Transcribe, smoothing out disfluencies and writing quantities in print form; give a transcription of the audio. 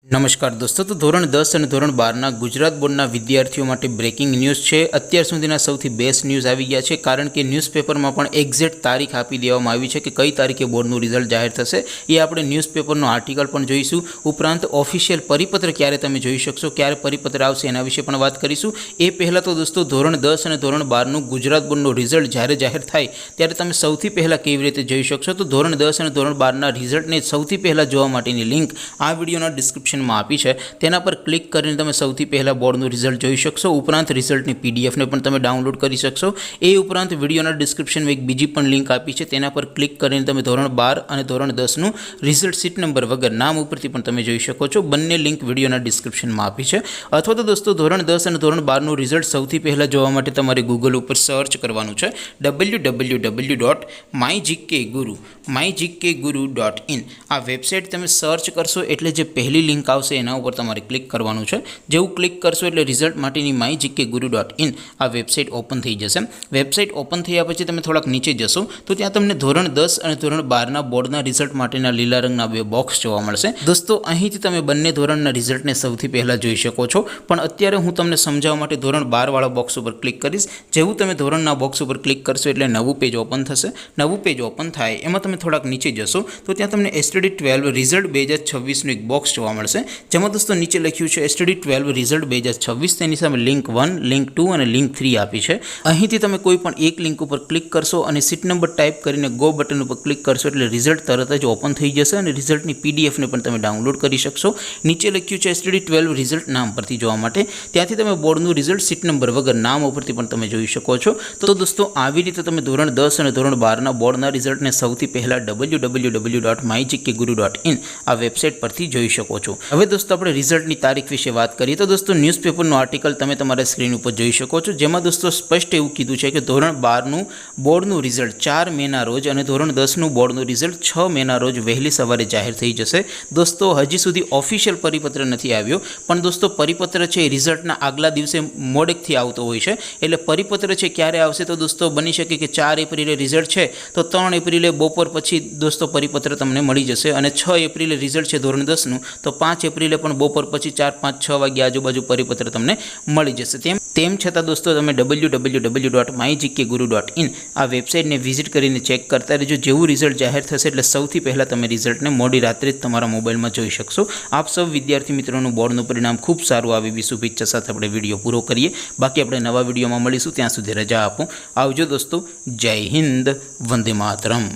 नमस्कार दोस्तों, तो धोरण 10 और धोरण 12 गुजरात बोर्डना विद्यार्थीओ माटे ब्रेकिंग न्यूज़ है। अत्यार सुधीना सौथी बेस्ट न्यूज़ आवी गया है, कारण के न्यूज़पेपर में पण एक्जेक्ट तारीख आपी देवामां आवी छे कि कई तारीखे बोर्डनुं रिजल्ट जाहिर थशे। ए आपणे न्यूज़पेपरनो आर्टिकल पण जोईशुं। उपरांत ऑफिशियल परिपत्र क्यारे तमे जोई शकशो, क्यारे परिपत्र आवशे एना विषे पण वात करीशुं। ए पहेला तो दोस्तों धोरण 10 और धोरण 12 गुजरात बोर्डनो रिजल्ट ज्यारे जाहिर थाय त्यारे तमे सौथी पहेला केवी रीते जोई शकशो। तो धोरण 10 और धोरण 12 रिजल्टने सौथी पहेला जोवा माटेनी लिंक आ विडियोना डिस्क्रिप्शन में आपी है। तेना पर क्लिक करीने तमे सौथी पहला बोर्डनुं रिजल्ट जोई शकशो। उपरांत रिजल्टनी पीडीएफ ने पण तमे डाउनलॉड करी शकशो। ए उपरांत विडियोना डिस्क्रिप्शन में एक बीजी पण लिंक आपी है, तेना पर क्लिक करीने तमे धोरण 12 और धोरण 10 નું रिजल्ट सीट नंबर वगर नाम उपरथी पण तमे जोई शको छो। बंने लिंक विडियोना डिस्क्रिप्शन में आपी है। अथवा तो दोस्तों धोरण 10 और धोरण 12 નું रिजल्ट सौथी पहला जोवा माटे तमारे गूगल पर सर्च करवानुं छे www.mygkguru.in आ वेबसाइट तमे सर्च करशो एटले जे पहली लिंक आवशे एना पर तमारे क्लिक करवानुं छे। जेवुं क्लिक करशो एटले रिजल्ट माटेनी mygkguru.in आ वेबसाइट ओपन थई जशे। वेबसाइट ओपन थया पछी तमे थोड़ाक नीचे जशो तो त्यां तमने धोरण 10 और धोरण 12 ना बोर्डना रिजल्ट माटेना लीला रंगना बे बॉक्स जोवा मळशे। दोस्तों અહીંથી તમે બંને ધોરણના રિઝલ્ટને સૌથી પહેલા જોઈ શકો છો, પણ અત્યારે હું તમને સમજાવવા માટે ધોરણ 12 વાળા બોક્સ ઉપર ક્લિક કરીશ। જેવું તમે ધોરણના બોક્સ ઉપર ક્લિક કરશો એટલે નવું પેજ ઓપન થશે। નવું પેજ ઓપન થાય એમાં તમે થોડાક નીચે જશો તો ત્યાં તમને STD 12 રિઝલ્ટ 2026 નું એક બોક્સ જોવા મળશે, જેમાં दोस्तों नीचे लख्યું છે STD 12 रिजल्ट 2026। તેની સામે लिंक 1, लिंक 2 और लिंक 3 આપી છે। અહીંથી તમે કોઈ પણ એક લિંક ઉપર ક્લિક કરશો અને સીટ નંબર ટાઈપ કરીને ગો બટન ઉપર ક્લિક કરશો એટલે રિઝલ્ટ તરત જ ઓપન થઈ જશે અને રિઝલ્ટની પીડીએફ ને પણ તમે ડાઉનલોડ કરી શકશો। નીચે લખ્યું છે STD 12 રિઝલ્ટ નામ પરથી જોવા માટે, ત્યાંથી તમે બોર્ડનું રિઝલ્ટ સીટ નંબર વગર નામ ઉપરથી પણ તમે જોઈ શકો છો। તો दोस्तों આવી રીતે તમે ધોરણ 10 અને ધોરણ 12 ના બોર્ડના રિઝલ્ટને સૌથી પહેલા www.mygkguru.in આ વેબસાઇટ પરથી જોઈ શકો છો। હવે दोस्तों આપણે रिजल्टनी तारीख विषे बात करिए तो दोस्तों न्यूज़पेपरનું आर्टिकल तमे तमारा स्क्रीन पर जोई शको छो, जेमां दोस्तों स्पष्ट एवुं कीधुं छे कि धोरण 12 बोर्डનું रिजल्ट 4 મેના रोज और धोरण 10 बोर्डનું रिजल्ट 6 મેના रोज वहेली सवारे जाहिर थई जशे। दोस्तों हजी सुधी ऑफिशियल परिपत्र नहीं आव्यो, पण दोस्तों परिपत्र छे रिजल्टना आगला दिवसे मोडेकथी आवतो होय छे। एटले परिपत्र छे क्यारे आवशे तो दोस्तों बनी शके कि 4 एप्रिले रिजल्ट छे तो 3 एप्रिले बपोर पछी दोस्तों परिपत्र तमने मळी जशे અને 6 એપ્રિલે रिजल्ट छे धोरण 10 નું तो 5 એપ્રિલે पण बपोर पछी 4, 5, 6 वागे आजुबाजु परिपत्र तमने मळी जशे। तेम छतां दोस्तों तमे www.mygkguru.in आ वेबसाइट ने विजिट करीने चेक करता रहो। जेवुं रिजल्ट जाहिर थशे एटले सौथी पहला तमे रिजल्टने मोडी रात्रे ज तमारा मोबाइलमां जोई शकशो। आप सब विद्यार्थी मित्रोनुं बोर्डनुं परिणाम खूब सारुं आवे एवी शुभेच्छा साथे आपणे विडियो पूरो करीए। बाकी आपणे नवा विडियोमां मळीशुं, त्यां सुधी रजा आपो। आवजो दोस्तों, जय हिंद, वंदे मातरम।